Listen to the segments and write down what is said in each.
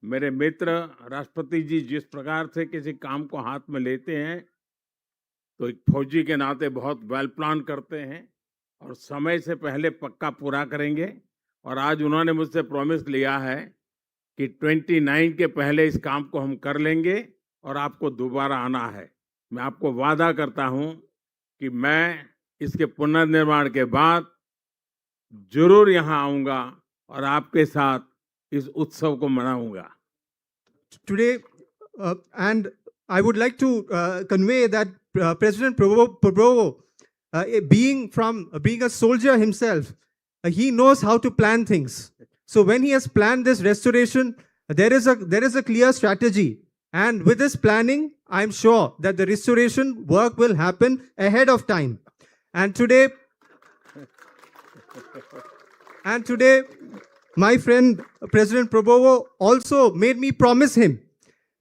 मेरे मित्र राष्ट्रपति जी जिस प्रकार से किसी काम को हाथ में लेते हैं तो एक फौजी के नाते बहुत वेल प्लान करते हैं और समय से पहले पक्का पूरा करेंगे। और आज उन्होंने मुझसे प्रॉमिस लिया है कि 29 के पहले इस काम को हम कर लेंगे और आपको दोबारा आना है। मैं आपको वादा करता हूं कि मैं इसके पुनर्निर्माण के बाद जरूर यहां आऊंगा और आपके साथ इस उत्सव को मनाऊंगा। Today, and I would like to convey that President Prabowo, being a soldier himself, he knows how to plan things. So when he has planned this restoration, there is a clear strategy, and with this planning, I'm sure that the restoration work will happen ahead of time. And today, my friend President Prabowo also made me promise him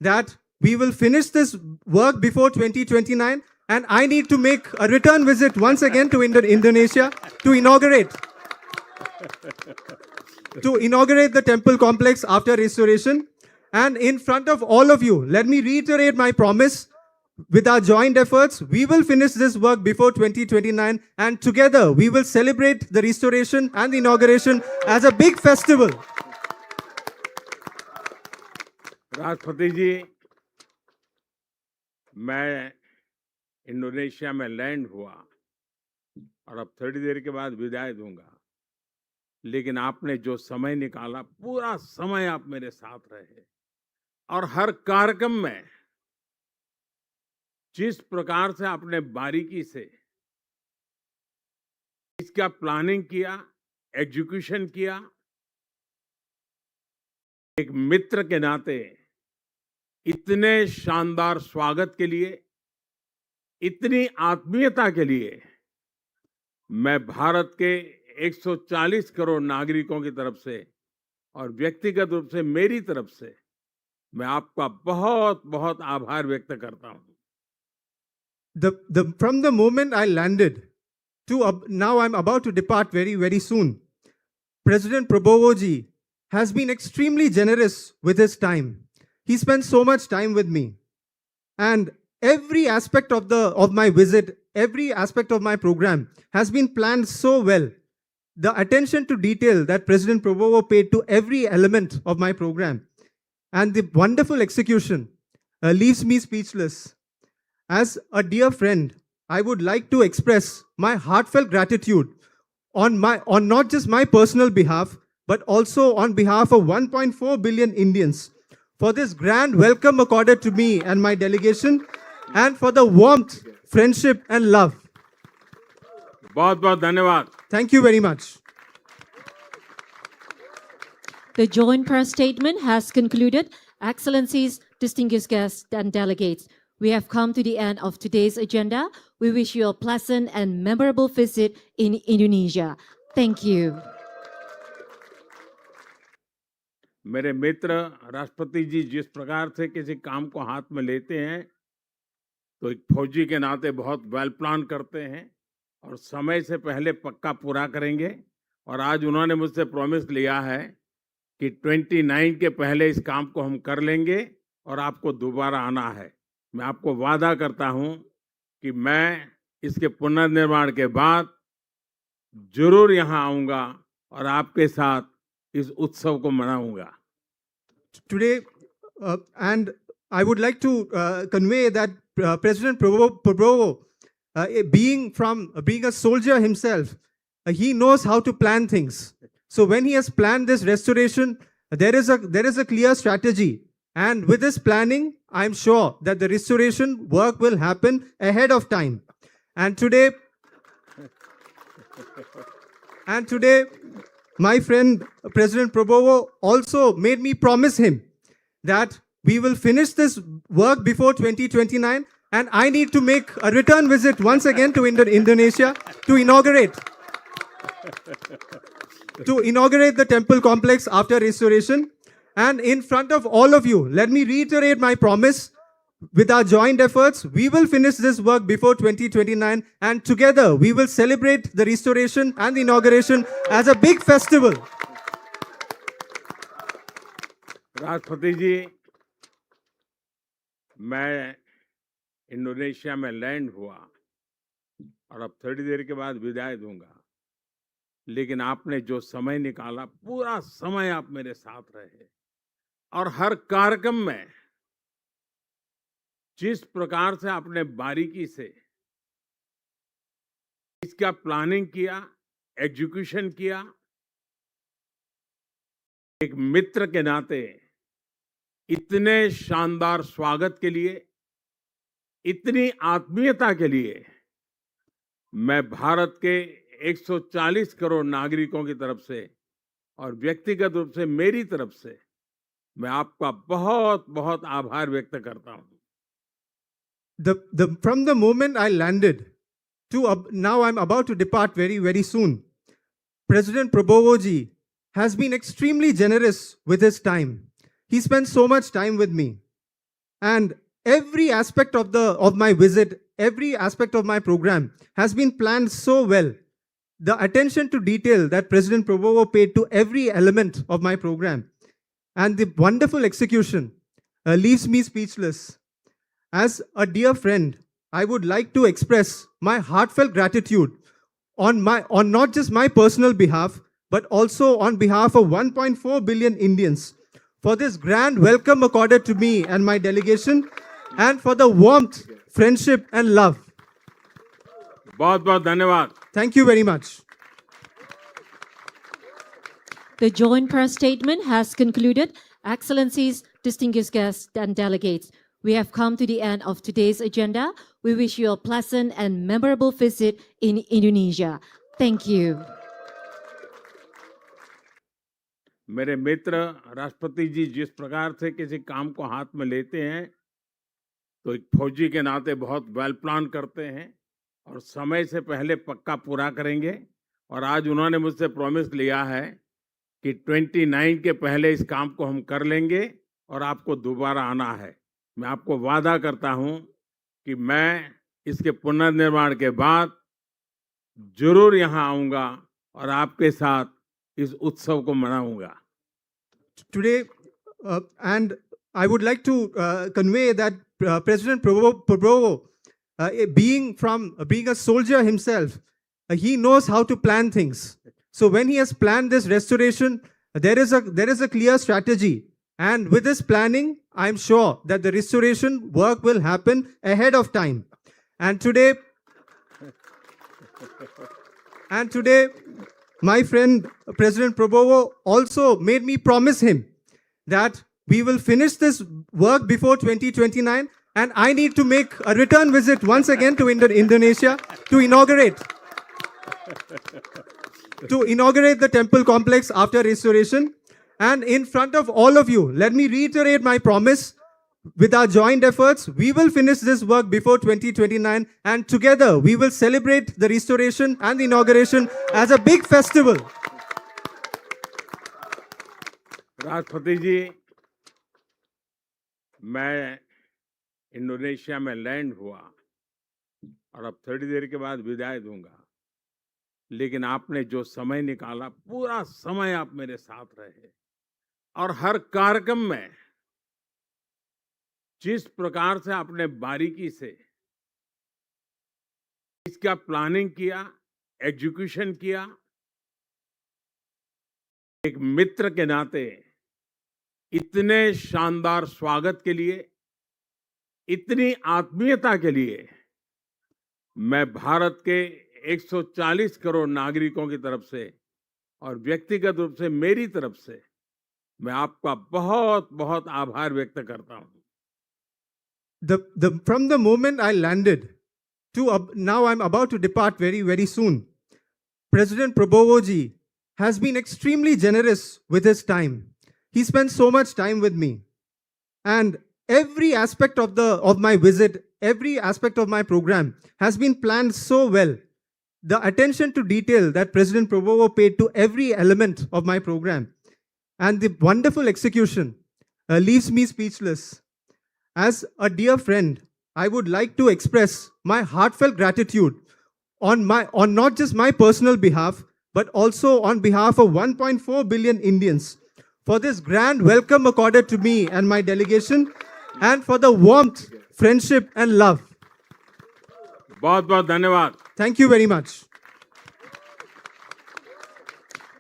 that we will finish this work before 2029, and I need to make a return visit once again to Indonesia to inaugurate the temple complex after restoration. And in front of all of you, let me reiterate my promise. With our joint efforts, we will finish this work before 2029, and together we will celebrate the restoration and the inauguration as a big festival. राष्ट्रपति जी, मैं Indonesia में land हुआ और अब थोड़ी देर के बाद विदाई दूंगा, लेकिन आपने जो समय निकाला, पूरा समय आप मेरे साथ रहे और हर कार्यक्रम में जिस प्रकार से आपने बारीकी से इसका प्लानिंग किया, एग्जीक्यूशन किया, एक मित्र के नाते इतने शानदार स्वागत के लिए, इतनी आत्मीयता के लिए मैं भारत के 140 करोड़ नागरिकों की तरफ से और व्यक्तिगत रूप से मेरी तरफ से मैं आपका बहुत बहुत आभार व्यक्त करता हूं। From the moment I landed to now I'm about to depart very, very soon, President Prabowo ji has been extremely generous with his time. He spent so much time with me. And every aspect of my visit, every aspect of my program has been planned so well. The attention to detail that President Prabowo paid to every element of my program and the wonderful execution leaves me speechless. As a dear friend, I would like to express my heartfelt gratitude on not just my personal behalf, but also on behalf of 1.4 billion Indians for this grand welcome accorded to me and my delegation, and for the warmth, friendship and love. बहुत बहुत धन्यवाद। Thank you very much. The joint press statement has concluded. Excellencies, distinguished guests and delegates, we have come to the end of today's agenda. We wish you a pleasant and memorable visit in Indonesia. Thank you. मेरे मित्र राष्ट्रपति जी जिस प्रकार से किसी काम को हाथ में लेते हैं तो एक फौजी के नाते बहुत वेल प्लान करते हैं और समय से पहले पक्का पूरा करेंगे। और आज उन्होंने मुझसे प्रॉमिस लिया है कि 29 के पहले इस काम को हम कर लेंगे और आपको दोबारा आना है। मैं आपको वादा करता हूं कि मैं इसके पुनर्निर्माण के बाद जरूर यहां आऊंगा और आपके साथ इस उत्सव को मनाऊंगा। Today, and I would like to convey that President Prabowo, being a soldier himself, he knows how to plan things. So when he has planned this restoration, there is a clear strategy, and with this planning, I'm sure that the restoration work will happen ahead of time. And today, my friend President Prabowo also made me promise him that we will finish this work before 2029, and I need to make a return visit once again to Indonesia to inaugurate the temple complex after restoration. And in front of all of you, let me reiterate my promise. With our joint efforts, we will finish this work before 2029, and together we will celebrate the restoration and the inauguration as a big festival. राष्ट्रपति जी, मैं Indonesia में land हुआ और अब थोड़ी देर के बाद विदाई दूंगा, लेकिन आपने जो समय निकाला, पूरा समय आप मेरे साथ रहे और हर कार्यक्रम में जिस प्रकार से आपने बारीकी से इसका प्लानिंग किया, एग्जीक्यूशन किया, एक मित्र के नाते इतने शानदार स्वागत के लिए, इतनी आत्मीयता के लिए मैं भारत के 140 करोड़ नागरिकों की तरफ से और व्यक्तिगत रूप से मेरी तरफ से मैं आपका बहुत बहुत आभार व्यक्त करता हूं। From the moment I landed to now I'm about to depart very, very soon, President Prabowo ji has been extremely generous with his time. He spent so much time with me. And every aspect of my visit, every aspect of my program has been planned so well. The attention to detail that President Prabowo paid to every element of my program and the wonderful execution leaves me speechless. As a dear friend, I would like to express my heartfelt gratitude on not just my personal behalf, but also on behalf of 1.4 billion Indians for this grand welcome accorded to me and my delegation, and for the warmth, friendship and love. बहुत बहुत धन्यवाद। Thank you very much. The joint press statement has concluded. Excellencies, distinguished guests and delegates, we have come to the end of today's agenda. We wish you a pleasant and memorable visit in Indonesia. Thank you. मेरे मित्र राष्ट्रपति जी जिस प्रकार से किसी काम को हाथ में लेते हैं, तो एक फौजी के नाते बहुत वेल प्लान करते हैं और समय से पहले पक्का पूरा करेंगे। और आज उन्होंने मुझसे प्रॉमिस लिया है कि 29 के पहले इस काम को हम कर लेंगे और आपको दोबारा आना है। मैं आपको वादा करता हूं कि मैं इसके पुनर्निर्माण के बाद जरूर यहां आऊंगा और आपके साथ इस उत्सव को मनाऊंगा। Today, and I would like to convey that President Prabowo, being a soldier himself, he knows how to plan things. So when he has planned this restoration, there is a clear strategy, and with this planning, I'm sure that the restoration work will happen ahead of time. And today, my friend President Prabowo also made me promise him that we will finish this work before 2029, and I need to make a return visit once again to Indonesia to inaugurate the temple complex after restoration. And in front of all of you, let me reiterate my promise. With our joint efforts, we will finish this work before 2029, and together we will celebrate the restoration and the inauguration as a big festival. राष्ट्रपति जी, मैं Indonesia में land हुआ और अब थोड़ी देर के बाद विदाई दूंगा, लेकिन आपने जो समय निकाला, पूरा समय आप मेरे साथ रहे और हर कार्यक्रम में जिस प्रकार से आपने बारीकी से इसका प्लानिंग किया, एग्जीक्यूशन किया, एक मित्र के नाते इतने शानदार स्वागत के लिए, इतनी आत्मीयता के लिए मैं भारत के 140 करोड़ नागरिकों की तरफ से और व्यक्तिगत रूप से मेरी तरफ से मैं आपका बहुत बहुत आभार व्यक्त करता हूं। From the moment I landed to now I'm about to depart very, very soon, President Prabowo ji has been extremely generous with his time. He spent so much time with me. And every aspect of my visit, every aspect of my program has been planned so well. The attention to detail that President Prabowo paid to every element of my program and the wonderful execution leaves me speechless. As a dear friend, I would like to express my heartfelt gratitude on not just my personal behalf, but also on behalf of 1.4 billion Indians for this grand welcome accorded to me and my delegation, and for the warmth, friendship, and love. बहुत बहुत धन्यवाद. Thank you very much.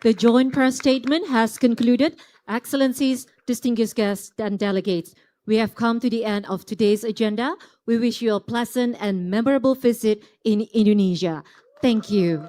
The joint press statement has concluded. Excellencies, distinguished guests, and delegates, we have come to the end of today's agenda. We wish you a pleasant and memorable visit in Indonesia. Thank you.